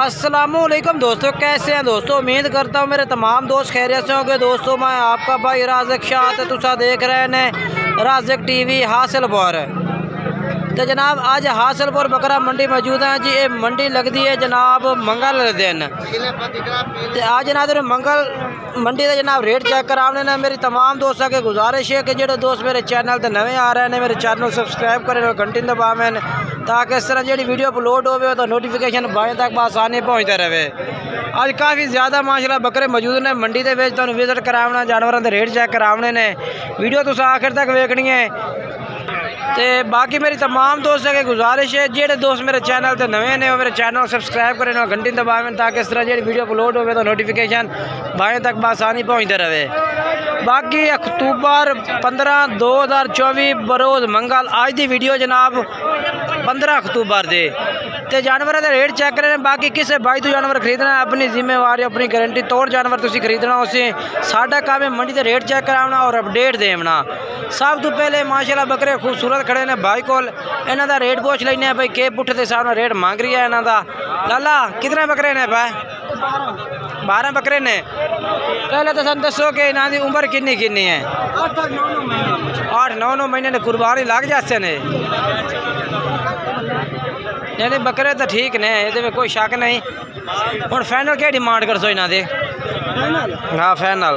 अस्सलामुअलैकुम दोस्तों, कैसे हैं दोस्तों। उम्मीद करता हूँ मेरे तमाम दोस्त खैरियत से होंगे। दोस्तों मैं आपका भाई राज़िक शाह तुसा देख रहे हैं राज़िक टीवी हासिलपुर। तो जनाब आज हासिलपुर बकरा मंडी मौजूद है जी। ये मंडी लगती है जनाब मंगल दिन। तो आज जनाब मंगल मंडी का जनाब रेट चेक कराने ने मेरी तमाम दोस्तों के गुजारिश है कि जो दोस्त मेरे चैनल पर नवे आ रहे हैं मेरे चैनल सब्सक्राइब करें और घंटी दबावें ताकि इस तरह जी वीडियो अपलोड हो तो नोटिफिकेशन बाएँ तक आसानी पहुँचते रहे। आज काफ़ी ज़्यादा माशाल्लाह बकरे मौजूद ने मंडी के विजिट करावना, जानवरों के रेट चेक कराने ने। वीडियो तुम आखिर तक वेखनी है। तो बाकी मेरी तमाम दोस्तों की गुजारिश है जेडे दोस्त मेरे चैनल पर नवे ने मेरे चैनल सब्सक्राइब करें और घंटी दबावें ताकि इस तरह जी वीडियो अपलोड हो तो नोटिफिकेशन बाएँ तक आसानी पहुँचते रहे। बाकी अक्तूबर 15 2024 बरोज़ मंगल आज की वीडियो जनाब 15 अक्तूबर दे। तो जानवर का रेट चेक करें। बाकी किसी भाई तो जानवर खरीदना अपनी जिम्मेवारी अपनी गारंटी तौर जानवर तुम खरीदना उसे साडा काम है मंडी से रेट चेक कराना और अपडेट देना। सब तो पहले माशाल्लाह बकरे खूबसूरत खड़े ने भाई को इन्हों का रेट पूछ लेने भाई के पुठ के हिसाब रेट मांग रही है इन्हों का। लाला कितने बकरे ने भाई? 12 बकरे ने। पहले तो सन दसो कि इन्हों की उम्र किन्नी किन्नी है? 8-9 महीने ने कुर्बानी लग जाते ने। नहीं बकरे तो ठीक ने, ये कोई शक नहीं। हम फाइनल क्या डिमांड कर सो इन्हों दे? हाँ फाइनल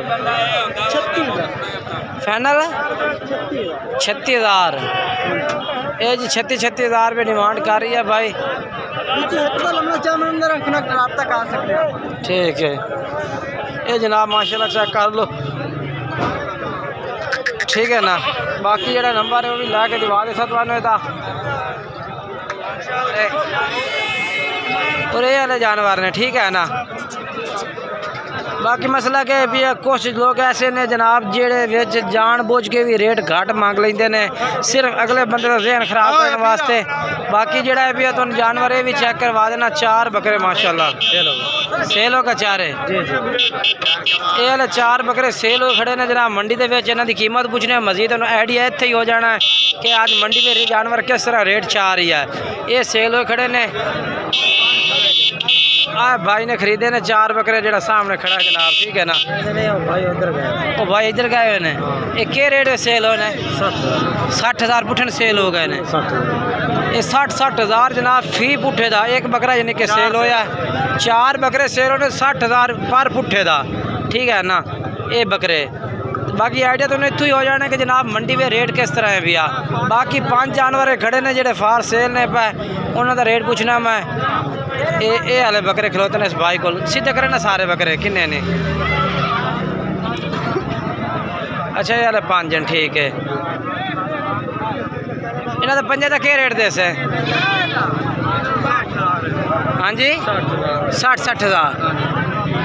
36,000। ये जी 36,000 रुपये डिमांड कर रही है भाई। ठीक है ये जनाब माशाल्लाह चेक कर लो, ठीक है ना। बाकी जो नंबर है वो भी ला के दिवा दे सतवान था। और ये वाले जानवर ने, ठीक है ना। बाकी मसला क्या है भी कुछ लोग ऐसे ने जनाब जेड़े जान बुझ के भी रेट घट मांग लेंदे ने सिर्फ अगले बंदे का जहन खराब करने वास्ते। बाकी जेड़ा है भी तुम जानवर ये भी चेक करवा देना। 4 बकरे माशाल्लाह सेल हो का 4 है। ये वाले 4 बकरे सेल हो खड़े ने जनाब मंडी के इन्हों की कीमत पूछने मजीद आइडिया इत्थे ही हो जाना है कि आज मंडी में जानवर किस तरह रेट चाह रही है। ये सेल हो खड़े ने। भाई ने खरीदे ने 4 बकरे जो सामने खड़ा है जनाब, ठीक है ना। ओ भाई इधर गए हुए ने। ये क्या रेट है सेल होने? 60,000 पुठन सेल हो गए ने। ये 60,000 जनाब फी पुठे का एक बकरा यानी कि सेल होया। 4 बकरे सेल होने 60,000 पर पुठे का, ठीक है ना। ये बकरे बाकी आइडिया तो इतों ही हो जाना कि जनाब मंडी में रेट किस तरह है भैया। बाकी 5 जानवर खड़े ने जेडे फार सेल ने पे उन्होंने रेट पूछना मैं। ये वाले बकरे खिलोते ने इस भाई को सीधे करे ना सारे बकरे किन्ने ने? अच्छा ये वाले 5 जन, ठीक है। इन्होंने 5 का क्या रेट दे से? हाँ जी 60,000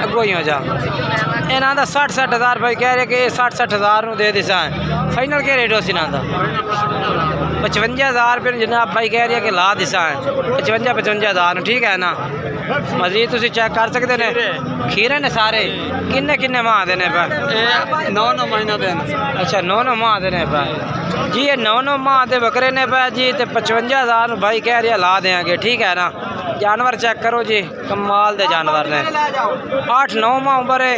अगो ही हो जा। इन्हों का 60,000 भाई कह रहे कि 60,000 दे दिसा है। फाइनल क्या रेट हो इन्हों का? 55,000 रुपये जनाब भाई कह रही है कि ला दिसा है। 55,000 ठीक है ना। मजीद तुम चेक कर सकते ने। खीरे ने सारे किन्ने किन्ने माह देने पे? 9 महीना देने। अच्छा 9 माह देने पे जी। ये 9 माह दे बकरे ने पे जी। तो 55,000 भाई कह रही है ला देंगे, ठीक है ना। जानवर चेक करो जी कमाल दे जानवर ने। 8-9 माह उम्र है।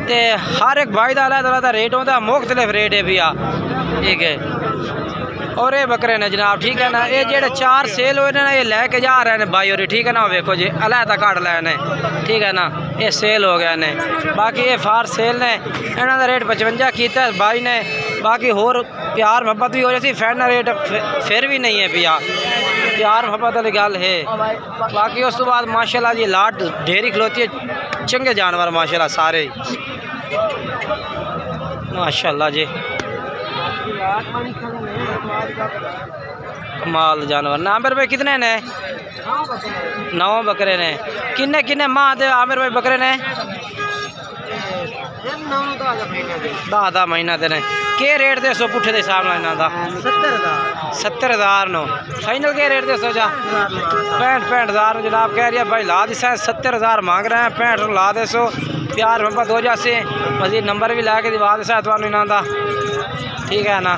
तो हर एक भाई का अलग रेट होता, मुख्तलिफ रेट है भैया, ठीक है। और ये बकरे ने जनाब, ठीक है ना। ये जेडे 4 सेल हुए ना ये लैके जा रहे हैं भाई और, ठीक है ना। वेखो जी अलहदा काट लैने, ठीक है ना। ये सेल हो गया ने। बाकी ये फार सेल ने। इन्हों का रेट 55 किया भाई ने। बाकी होर प्यार मोहब्बत भी हो जाती फैन रेट फिर भी नहीं है भैया, प्यार मोहब्बत वाली गल है। बाकी उस तो बाद माशाल्लाह जी लाट ढेरी खलोती है। चंगे जानवर माशाल्लाह सारे माशाल्लाह जी कमाल जानवर ने। आमिर भाई कितने ने? 9 बकरे ने। किन्ने किन्ने माह दे आमिर भाई बकरे ने? 10 महीना देने। के रेट दे सो पुठे के हिसाब इन्हों का? 70,000 नो। फाइनल के रेट दे सो जा? 65,000 जनाब कह रही है भाई ला दिसा। 70,000 मांग रहे हैं, 65 ला दे सो। प्यार मोहब्बत हो जासे। मजीद नंबर भी ला के दिवा दिसा तुहानू इन्हों का, ठीक है ना।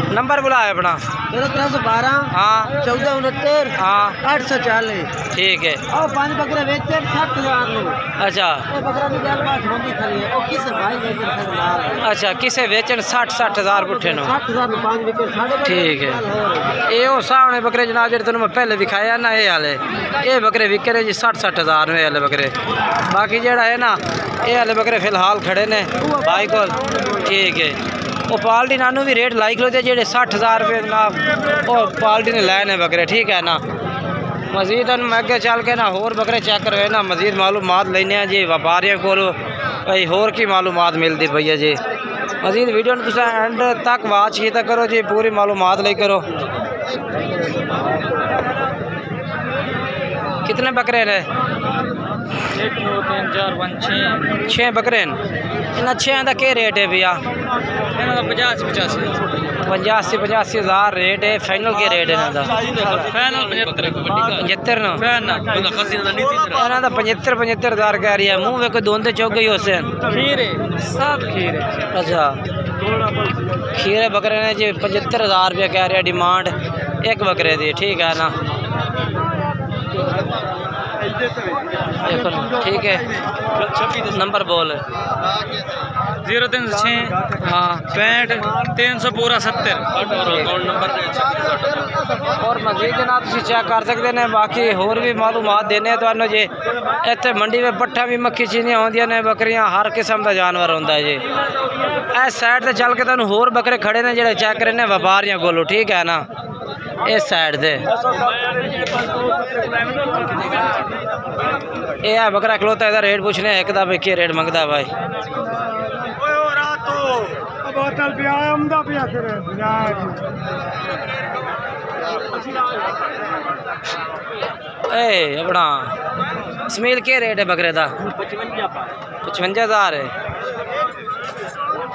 नंबर बुलाए अपना 1312 हाँ 1469 हाँ 840। ठीक है। और 5 बकरे बेचे 60,000 लोग। अच्छा बकरा की गल बात होंदी खली है। ओ किस भाई बेचन खरीदार। अच्छा किसे बेचन 60,000 पुट्ठे नो 60,000 में 5 विकेट साढ़े। ठीक है। ये सामने बकरे जनाब जो तेन मैं पहले विखाया ना ये हाले ये बकरे विके ने जी 60,000 में हाले बकरे। बाकी जड़ा है ना ये हाले बकरे फिलहाल खड़े ने भाई को। ठीक है। वो पाल्टी नानू भी रेट लाई खलोते जेडे 60,000 रुपये जनाब वो पाल्टी ने लाए ने बकरे। ठीक है ना। मजीद मैं अगे चल के ना होर बकरे चेक करवाए ना मजीद मालूमात लेने जी व्यापारियों को भाई होर की मालूमात मिलती पई है जी। मजीद वीडियो तुम एंड तक वाच किया करो जी पूरी मालूमात ले करो। कितने बकरे ने 1 2 3 4 5 6 बकरे इन 6 का क्या रेट है भैया? 85 हज़ार रेट है। फाइनल के रेट है इन्हों 75 हज़ार कह रही है। मुँह वे कोई दोंदे चौक गई उसे सब खीर। अच्छा खीरे बकरे ने जी 75,000 रुपये कह रहे हैं डिमांड एक बकरे दी। ठीक है ना। देखो ना ठीक है। नंबर बोल 036 हाँ 65 300 पूरा 70 और मजीद जनाब तुम चेक कर सकते हैं। बाकी होर भी मालूमात देने तो जी इतने मंडी में पट्ठा भी मक्खी चीनियाँ होंदियां ने बकरियां हर किस्म का जानवर होंदा है जी। इस साइड से चल के तुम होर बकरे खड़े ने जो चेक करे ने व्यापारियों को। ठीक है ना। इस साइड से ये है बकरा खलोता है रेट पूछने एक दा भाई क्या रेट मंगता भाई? ए अपना इसमेल क्या रेट है बकरे का? 55,000 है।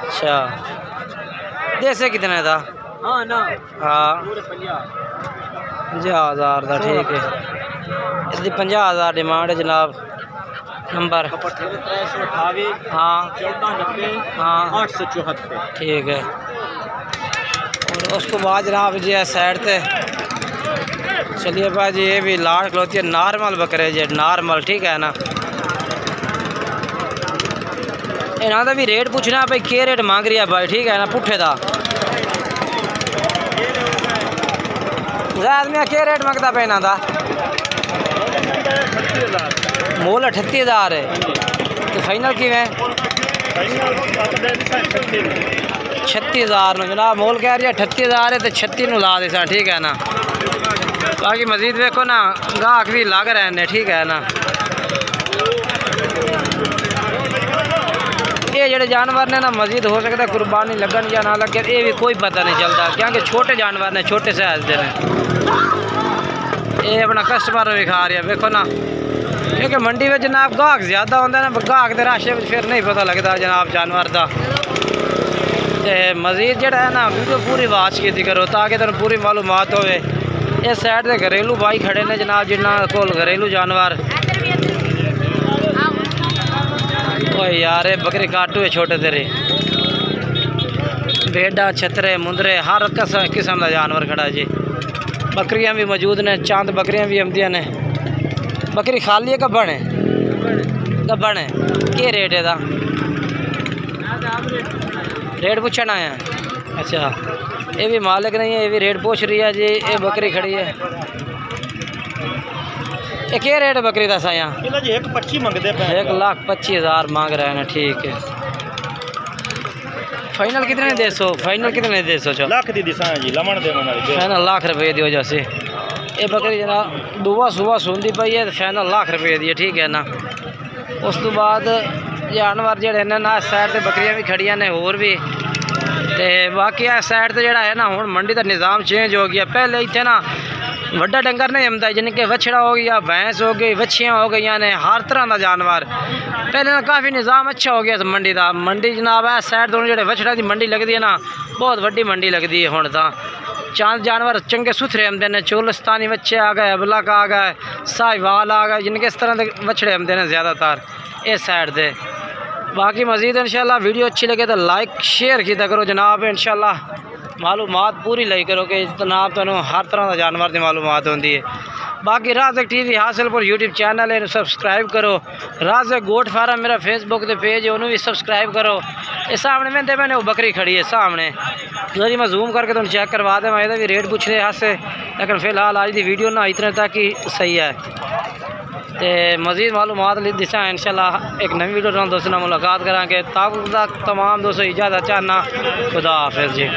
अच्छा देसे कितने का? हाँ ना हाँ 50,000 का। ठीक है। इसकी 50,000 डिमांड है जनाब। नंबर हाँ 874। ठीक है। और उसको बाद जनाब जी है साइड से चलिए भाई ये भी लाड़ खलोती है नॉर्मल बकरे जी नॉर्मल। ठीक है ना। इन्हों का भी रेट पूछना भाई क्या रेट मांग रही है भाई? ठीक है ना। पुट्ठे का जैद में क्या रेट मंगता पे इन्हों का? मोल 38,000 है तो फाइनल कि 36,000 जनाब मोल कह रही है 38,000 है तो 36 ला दे। ठीक है ना। बाकी मजीद देखो ना गाहक भी लग रहे हैं। ठीक है ना। ये जड़े जानवर ने ना मजीद हो सकता है कुर्बानी लगन या ना लगे ये भी कोई पता नहीं चलता क्योंकि छोटे जानवर ने छोटे साइज के ने। ये अपना कस्टमर भी खा रहे हैं देखो ना क्योंकि मंडी में जनाब गाहक ज़्यादा होता है ना गाहक के राशे में फिर नहीं पता लगता जनाब जानवर का। मजीद जड़ा है ना वीडियो पूरी वाच की करो ताकि तुम पूरी मालूमात हो। इस साइड से घरेलू भाई खड़े ने जनाब जिन्होंने को घरेलू जानवर। ओ यार बकरे काटू है छोटे तेरे भेड़ा छतरे मुंदरे हर किस्म का जानवर खड़ा जी। बकरियां भी मौजूद ने चांद बकरियां भी आमदियां ने। बकरी खाली है गब्बन है? गब्बन है क्या रेट है? रेट पूछना है। अच्छा ये भी मालिक नहीं है ये भी रेट पूछ रही है जी। ये बकरी खड़ी है ये क्या रेट है बकरी का? साया 1,25,000 मांग रहे हैं। ठीक है। फाइनल कितने दे सो? फाइनल कितने दे सो? लाख दी दिशा जी लमन दे फाइनल लाख रुपये दियो जैसे ये बकरी जनाब दुआ सुबह सुनती पई है तो फाइनल लाख रुपये दी है। ठीक है ना। उस तो बाद जानवर जड़े ने ना साइड से बकरियां भी खड़ियां ने होर भी ते बाकी इस साइड से जड़ा है ना हुण मंडी का निज़ाम चेंज हो गया। पहले इतने ना वड्डा डंगर नहीं आमदा जिनके वछड़ा हो गया भैंस हो गई वछियाँ हो गई ने हर तरह का जानवर। पहले ना काफ़ी निज़ाम अच्छा हो गया मंडी का। मंडी जनाब है साइड दोनों जो वछड़ा की मंडी लगती है ना बहुत वड्डी मंडी लगती है। हुण तो चांद जानवर चंगे सुथरे आमदे ने चोलस्तानी बच्चे आ गए अबलक आ गए साहिवाल आ गए जिनके इस तरह के बछड़े आमदे ने ज़्यादातर इस साइड से। बाकी मज़ीद इंशाल्लाह वीडियो अच्छी लगे तो लाइक शेयर किया करो जनाब। इंशाल्लाह मालूमात पूरी लई करो कि जनाब तुहानू हर तरह का जानवर की मालूमात होंदी है। बाकी राज़क टीवी हासिलपुर यूट्यूब चैनल है, सबसक्राइब करो। राज़क गोट फार्म मेरा फेसबुक पे पेज है, उन्होंने भी सबसक्राइब करो। ये सामने मैंने वो बकरी खड़ी है सामने, जरी मैं जूम करके तुम चेक करवा दें, मैं भी रेट पूछ रहे हासे, लेकिन फिलहाल आज की वीडियो ना इतने तक ही सही है। तो मज़ीद मालूमात दिशा इंशाल्लाह एक नई वीडियो दोस्तों मुलाकात करेंगे। तब तक तमाम दोस्तों इजाज़त चाहना, खुदा हाफिज़ जी।